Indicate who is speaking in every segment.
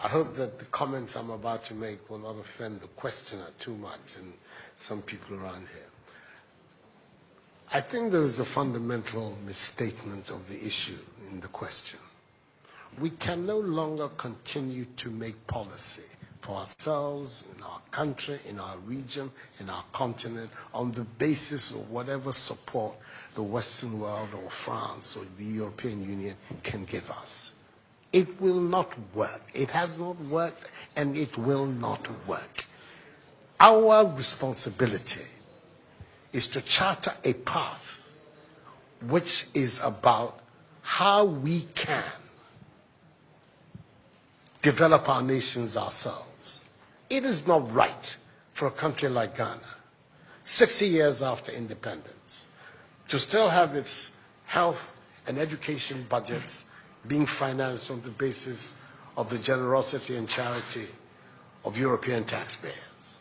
Speaker 1: I hope that the comments I'm about to make will not offend the questioner too much and some people around here. I think there is a fundamental misstatement of the issue in the question. We can no longer continue to make policy for ourselves, in our country, in our region, in our continent, on the basis of whatever support the Western world or France or the European Union can give us. It will not work. It has not worked, and it will not work. Our responsibility is to charter a path which is about how we can develop our nations ourselves. It is not right for a country like Ghana, 60 years after independence, to still have its health and education budgets being financed on the basis of the generosity and charity of European taxpayers.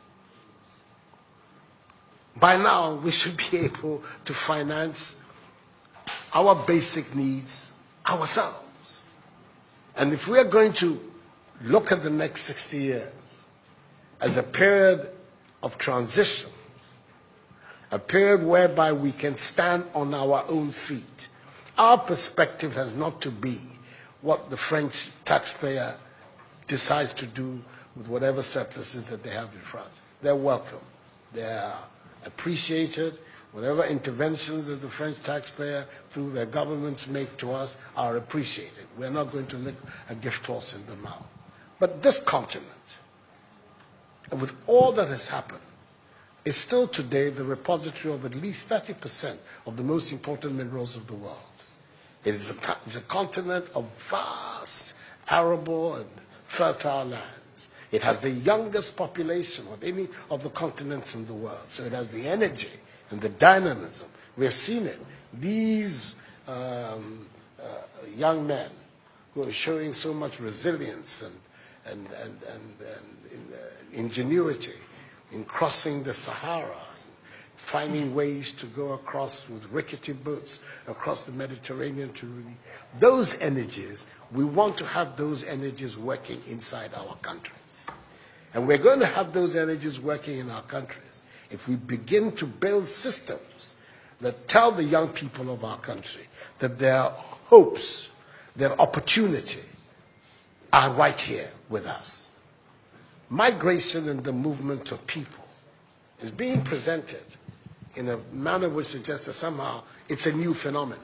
Speaker 1: By now, we should be able to finance our basic needs ourselves. And if we are going to look at the next 60 years as a period of transition, a period whereby we can stand on our own feet, our perspective has not to be what the French taxpayer decides to do with whatever surpluses that they have in France. They're welcome. They're appreciated. Whatever interventions that the French taxpayer through their governments make to us are appreciated. We're not going to lick a gift horse in the mouth. But this continent, and with all that has happened, is still today the repository of at least 30% of the most important minerals of the world. It's a continent of vast, arable and fertile lands. It has the youngest population of any of the continents in the world. So it has the energy and the dynamism. We have seen it. These young men who are showing so much resilience and ingenuity in crossing the Sahara, finding ways to go across with rickety boats across the Mediterranean to really, those energies, we want to have those energies working inside our countries. And we're going to have those energies working in our countries if we begin to build systems that tell the young people of our country that their hopes, their opportunity are right here with us. Migration and the movement of people is being presented in a manner which suggests that somehow it's a new phenomenon.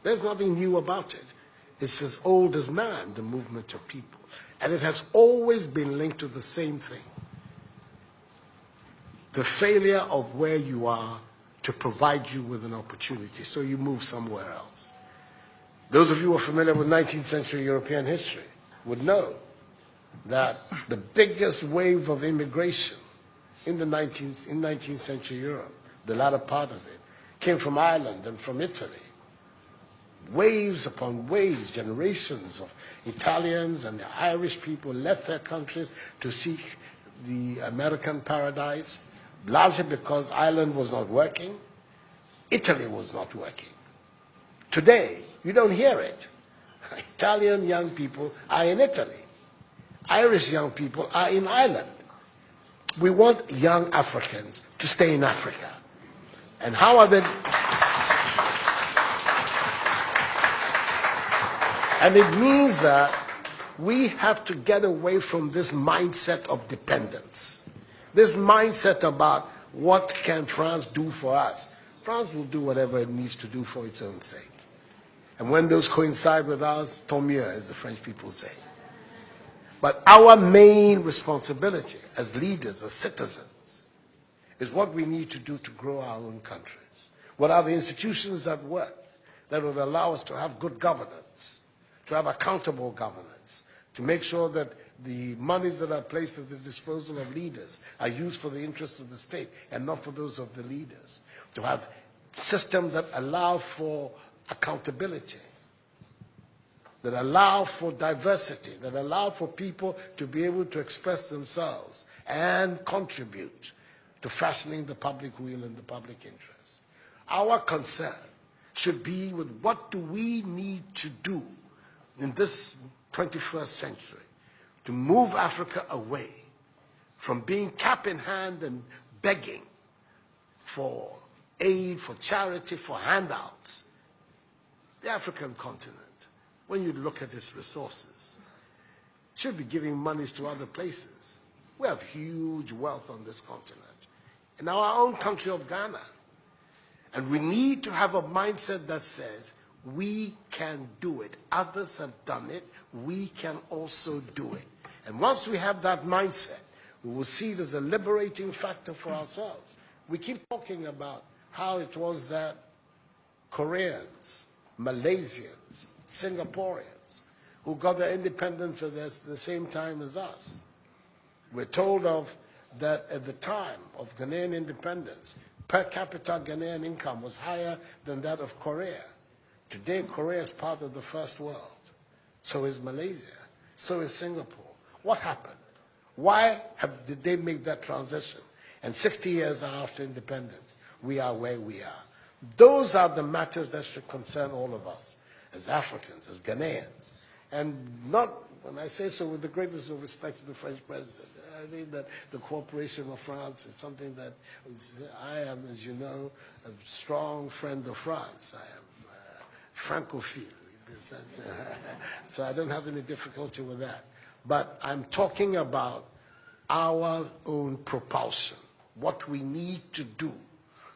Speaker 1: There's nothing new about it. It's as old as man, the movement of people. And it has always been linked to the same thing. The failure of where you are to provide you with an opportunity, so you move somewhere else. Those of you who are familiar with 19th century European history would know that the biggest wave of immigration in 19th century Europe, the latter part of it, came from Ireland and from Italy. Waves upon waves, generations of Italians and the Irish people left their countries to seek the American paradise, largely because Ireland was not working, Italy was not working. Today, you don't hear it. Italian young people are in Italy. Irish young people are in Ireland. We want young Africans to stay in Africa. And how are they? And it means that we have to get away from this mindset of dependence. This mindset about what can France do for us. France will do whatever it needs to do for its own sake. And when those coincide with ours, tant mieux, as the French people say. But our main responsibility as leaders, as citizens, is what we need to do to grow our own countries. What are the institutions that work, that would allow us to have good governance, to have accountable governance, to make sure that the monies that are placed at the disposal of leaders are used for the interests of the state and not for those of the leaders, to have systems that allow for accountability, that allow for diversity, that allow for people to be able to express themselves and contribute to fashioning the public will and the public interest. Our concern should be with what do we need to do in this 21st century to move Africa away from being cap in hand and begging for aid, for charity, for handouts. The African continent, when you look at its resources, should be giving monies to other places. We have huge wealth on this continent, in our own country of Ghana. And we need to have a mindset that says, we can do it. Others have done it. We can also do it. And once we have that mindset, we will see it as a liberating factor for ourselves. We keep talking about how it was that Koreans, Malaysians, Singaporeans, who got their independence at the same time as us. We're told of that at the time of Ghanaian independence, per capita Ghanaian income was higher than that of Korea. Today, Korea is part of the first world. So is Malaysia. So is Singapore. What happened? Why did they make that transition? And 60 years after independence, we are where we are. Those are the matters that should concern all of us as Africans, as Ghanaians. And not, when I say so with the greatest of respect to the French president, I think that the cooperation of France is something that I am, as you know, a strong friend of France. I am Francophile, so I don't have any difficulty with that. But I'm talking about our own propulsion, what we need to do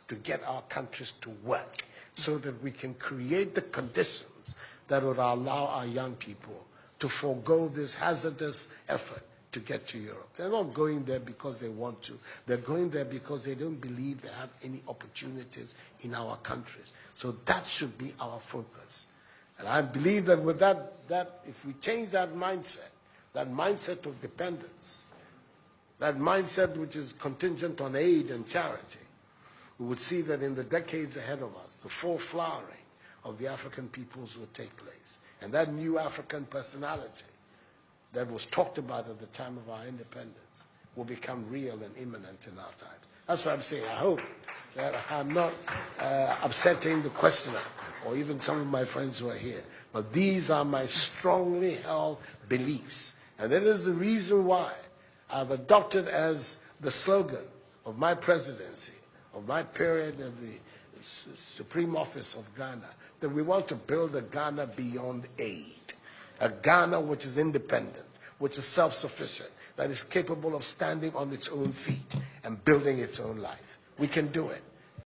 Speaker 1: to get our countries to work so that we can create the conditions that would allow our young people to forego this hazardous effort to get to Europe. They're not going there because they want to. They're going there because they don't believe they have any opportunities in our countries. So that should be our focus. And I believe that with that if we change that mindset of dependence, that mindset which is contingent on aid and charity, we would see that in the decades ahead of us, the full flowering of the African peoples would take place. And that new African personality that was talked about at the time of our independence will become real and imminent in our times. That's what I'm saying. I hope that I'm not upsetting the questioner or even some of my friends who are here. But these are my strongly held beliefs. And that is the reason why I've adopted as the slogan of my presidency, of my period of the Supreme Office of Ghana, that we want to build a Ghana beyond aid. A Ghana which is independent, which is self-sufficient, that is capable of standing on its own feet and building its own life. We can do it.